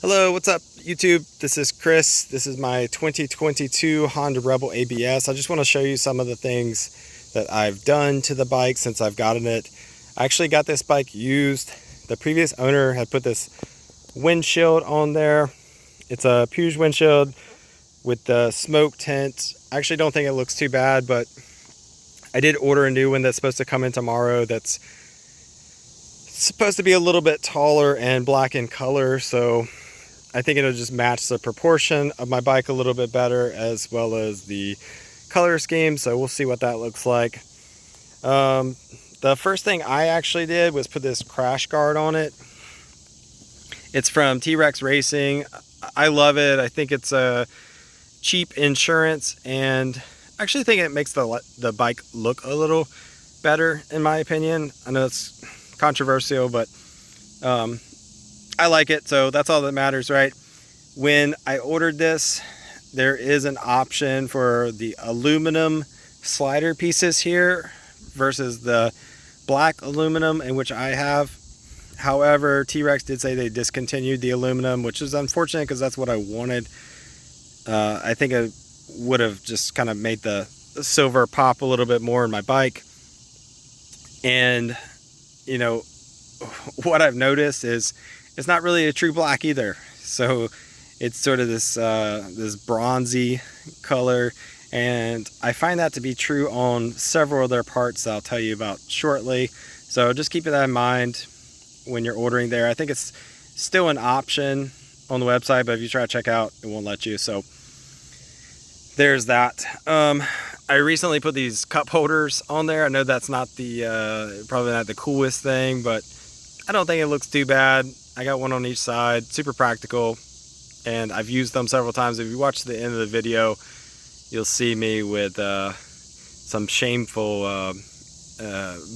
Hello, what's up YouTube? This is Chris. This is my 2022 Honda Rebel ABS. I just want to show you some of the things that I've done to the bike since I've gotten it. I actually got this bike used. The previous owner had put this windshield on there. It's a Puge windshield with the smoke tint. I actually don't think it looks too bad, but I did order a new one that's supposed to come in tomorrow that's supposed to be a little bit taller and black in color, so I think it'll just match the proportion of my bike a little bit better, as well as the color scheme, so we'll see what that looks like. The first thing I actually did was put this crash guard on it. It's from T-Rex Racing. I love it. I think it's a cheap insurance, and I actually think it makes the bike look a little better, in my opinion. I know it's controversial, but I like it, so that's all that matters, right? When I ordered this, there is an option for the aluminum slider pieces here versus the black aluminum, in which I have. However, T-Rex did say they discontinued the aluminum, which is unfortunate because that's what I wanted. I think it would have just kind of made the silver pop a little bit more in my bike. And you know, what I've noticed is it's not really a true black either. So it's sort of this this bronzy color, and I find that to be true on several of their parts that I'll tell you about shortly. So just keep that in mind when you're ordering there. I think it's still an option on the website, but if you try to check out, it won't let you. So there's that. I recently put these cup holders on there. I know that's not the probably not the coolest thing, but I don't think it looks too bad. I got one on each side, super practical, and I've used them several times. If you watch the end of the video, you'll see me with some shameful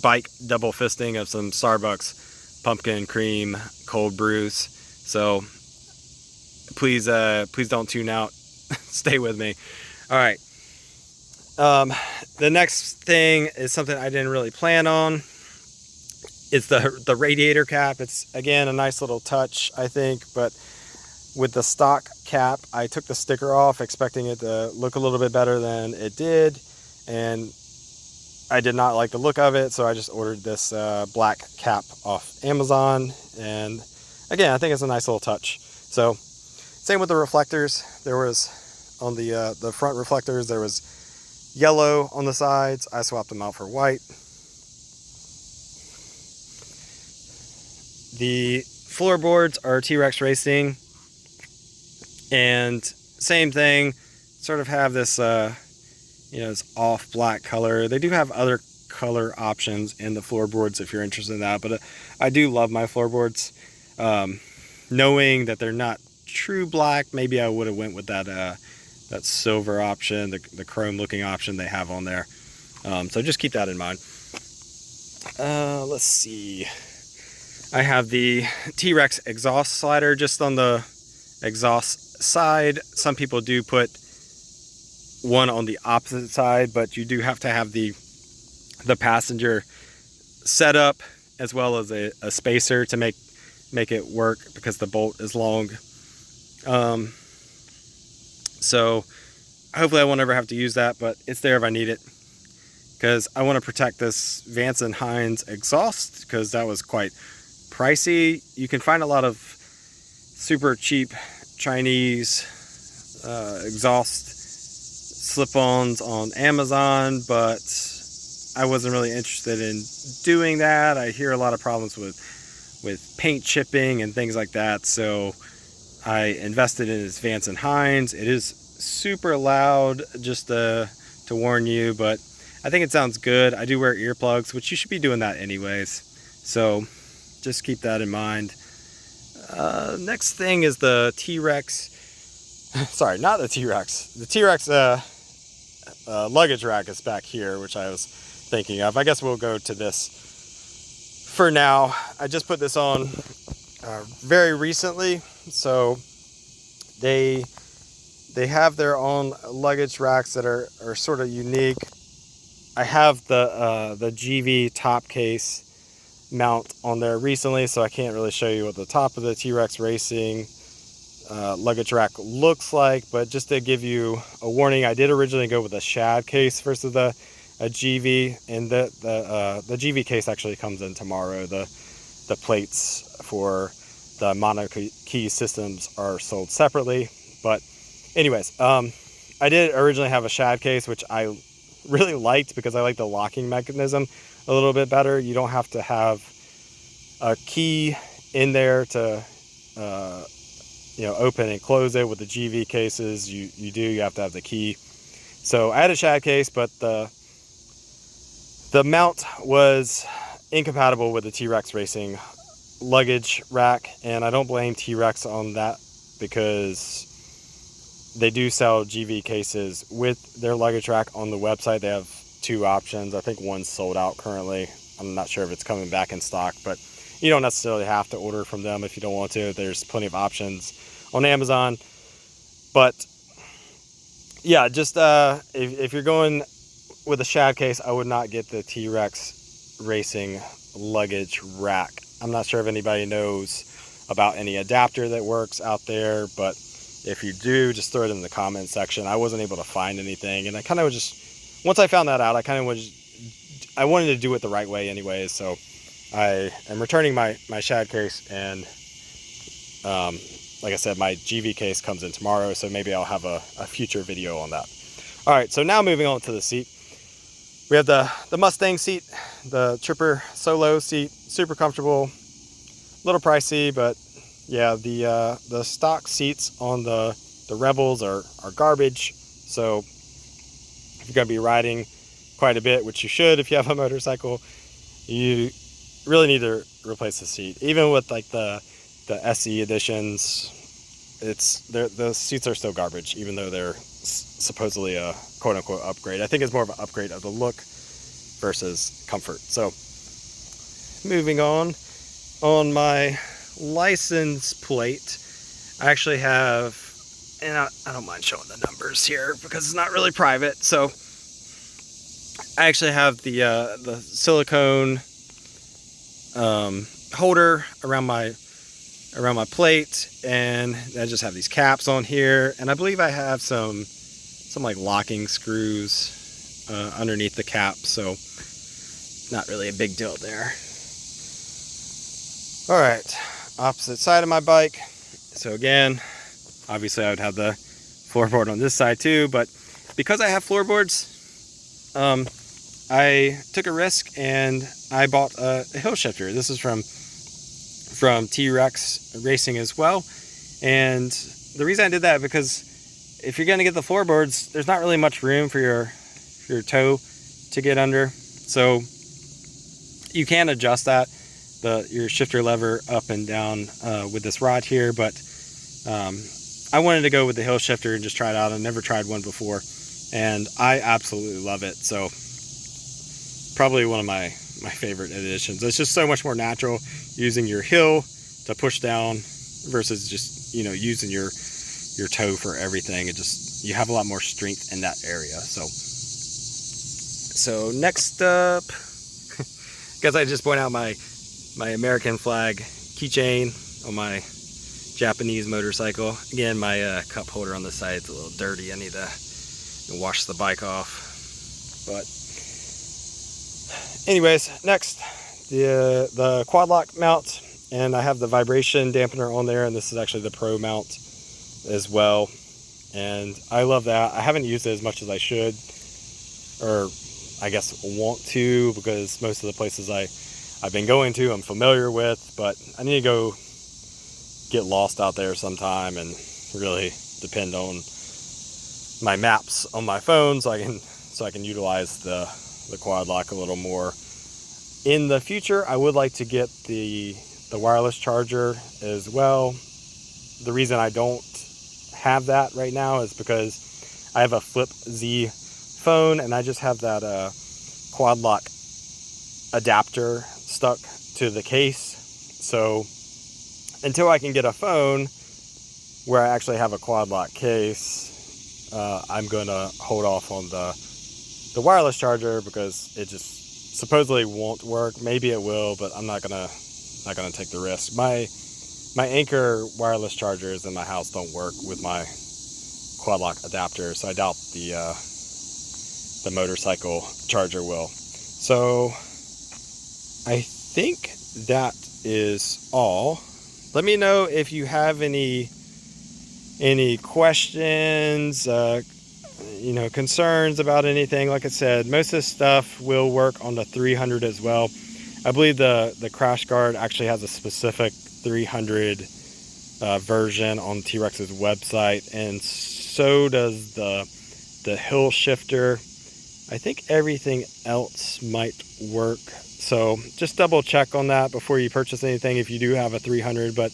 bike double fisting of some Starbucks pumpkin cream cold brews. So please don't tune out. Stay with me. All right. The next thing is something I didn't really plan on. It's the radiator cap. It's, again, a nice little touch, I think, but with the stock cap, I took the sticker off expecting it to look a little bit better than it did, and I did not like the look of it, so I just ordered this black cap off Amazon, and again, I think it's a nice little touch. So same with the reflectors. There was, on the front reflectors, there was yellow on the sides. I swapped them out for white. The floorboards are T-Rex Racing, and same thing, sort of have this this off black color. They do have other color options in the floorboards if you're interested in that, but I do love my floorboards. Knowing that they're not true black, maybe I would have went with that silver option, the chrome looking option they have on there. So just keep that in mind. Let's see. I have the T-Rex exhaust slider just on the exhaust side. Some people do put one on the opposite side, but you do have to have the passenger setup as well as a spacer to make it work, because the bolt is long. So hopefully I won't ever have to use that, but it's there if I need it, because I want to protect this Vance & Hines exhaust, because that was quite pricey. You can find a lot of super cheap Chinese exhaust slip-ons on Amazon, but I wasn't really interested in doing that. I hear a lot of problems with paint chipping and things like that, so I invested in this Vance & Hines. It is super loud, just to warn you, but I think it sounds good. I do wear earplugs, which you should be doing that anyways, so just keep that in mind. Next thing is the T-Rex, sorry, not the T-Rex. The T-Rex luggage rack is back here, which I was thinking of. I guess we'll go to this for now. I just put this on very recently, so they have their own luggage racks that are sort of unique. I have the GV top case mount on there recently, so I can't really show you what the top of the T-Rex Racing luggage rack looks like. But just to give you a warning, I did originally go with a shad case versus a GV, and the GV case actually comes in tomorrow. The plates for the Monokey systems are sold separately. But anyways, I did originally have a shad case, which I really liked because I like the locking mechanism a little bit better. You don't have to have a key in there to open and close it. With the GV cases, you have to have the key. So I had a shad case, but the mount was incompatible with the T-Rex Racing luggage rack, and I don't blame T-Rex on that because they do sell GV cases with their luggage rack on the website. They have 2 options. I think one's sold out currently. I'm not sure if it's coming back in stock, but you don't necessarily have to order from them if you don't want to. There's plenty of options on Amazon. But yeah, just if you're going with a shad case, I would not get the T-Rex Racing luggage rack. I'm not sure if anybody knows about any adapter that works out there, but if you do, just throw it in the comment section. I wasn't able to find anything, and I kind of was just, once I found that out, I wanted to do it the right way anyways. So I am returning my shad case, and like I said, my GV case comes in tomorrow, so maybe I'll have a future video on that. All right, so now moving on to the seat. We have the Mustang seat, the Tripper Solo seat, super comfortable, a little pricey, but yeah, the stock seats on the Rebels are garbage. So if you're going to be riding quite a bit, which you should if you have a motorcycle, you really need to replace the seat. Even with like the SE editions, the seats are still garbage, even though they're supposedly a quote-unquote upgrade. I think it's more of an upgrade of the look versus comfort. So moving on my license plate, I actually have, and I don't mind showing the numbers here because it's not really private. So I actually have the silicone holder around my plate, and I just have these caps on here, and I believe I have some like locking screws underneath the cap, so not really a big deal there. All right, opposite side of my bike. So again, obviously I would have the floorboard on this side too, but because I have floorboards, I took a risk and I bought a hill shifter. This is from T-Rex Racing as well, and the reason I did that because if you're going to get the floorboards, there's not really much room for your toe to get under, so you can adjust that your shifter lever up and down with this rod here, but I wanted to go with the hill shifter and just try it out. I never tried one before, and I absolutely love it. So probably one of my favorite additions. It's just so much more natural using your heel to push down versus just using your toe for everything. You have a lot more strength in that area. So next up, guess I just point out my American flag keychain on my Japanese motorcycle. Again, my cup holder on the side is a little dirty. I need to wash the bike off. But anyways, next, the quad lock mount, and I have the vibration dampener on there, and this is actually the Pro mount as well, and I love that. I haven't used it as much as I should, or I guess want to, because most of the places I've been going to I'm familiar with, but I need to go get lost out there sometime and really depend on my maps on my phone so I can utilize the quad lock a little more. In the future, I would like to get the wireless charger as well. The reason I don't have that right now is because I have a Flip Z phone, and I just have that quad lock adapter stuck to the case. So until I can get a phone where I actually have a quad lock case, I'm going to hold off on the wireless charger because it just supposedly won't work. Maybe it will, but I'm not gonna take the risk. My my Anchor wireless chargers in my house don't work with my quad lock adapter, so I doubt the motorcycle charger will. So I think that is all. Let me know if you have any questions, concerns about anything. Like I said, most of this stuff will work on the 300 as well. I believe the crash guard actually has a specific 300 version on T-Rex's website, and so does the hill shifter. I think everything else might work, so just double check on that before you purchase anything if you do have a 300. But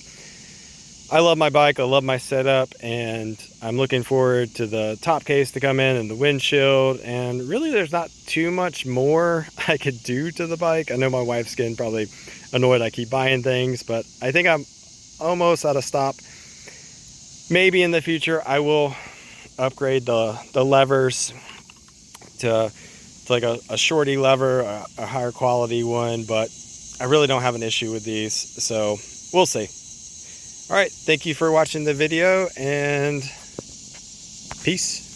I love my bike, I love my setup, and I'm looking forward to the top case to come in and the windshield. And really there's not too much more I could do to the bike. I know my wife's getting probably annoyed I keep buying things, but I think I'm almost at a stop. Maybe in the future I will upgrade the levers to like a shorty lever, a higher quality one, but I really don't have an issue with these, so we'll see. All right, thank you for watching the video, and peace.